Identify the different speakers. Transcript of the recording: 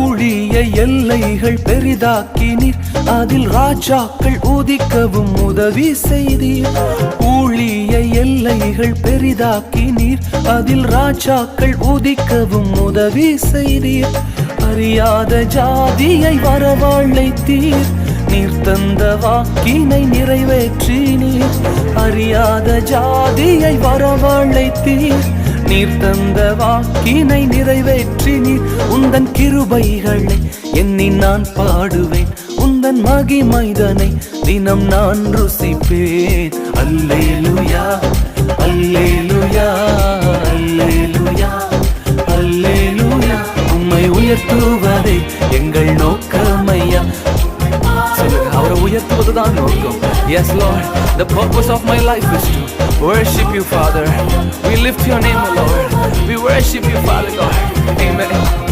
Speaker 1: ஊழிய எல்லைகள் பெரிதாக்கினீர், அதில் ராஜாக்கள் உதிக்கவும் உதவி செய்தீர். ஊழிய எல்லைகள் பெரிதாக்கினீர், அதில் ராஜாக்கள் உதிக்கவும் உதவி செய்தீர். அறியாத ஜாதியை வரவழைத்தீர், நீர் தந்த வாக்கினை நிறைவேற்றினீர். அறியாத ஜாதியை வரவழைத்தீர், நீர் தந்த வாக்கினை நிறைவேற்றினீர். உந்தன் கிருபைகளை எண்ணி நான் பாடுவேன், உந்தன் மகிமைதனை தினம் நான் ருசிப்பேன். அல்லேலூயா அல்லேலூயா அல்லேலூயா அல்லேலூயா. உம்மை உயர்த்துவதே எங்கள் நோக்கமையா. அவரை உயர்த்துவதுதான் நோக்கம். Yes Lord, the purpose of my life is to worship you, Father. We lift your name, O Lord. We worship you, Father God. Amen.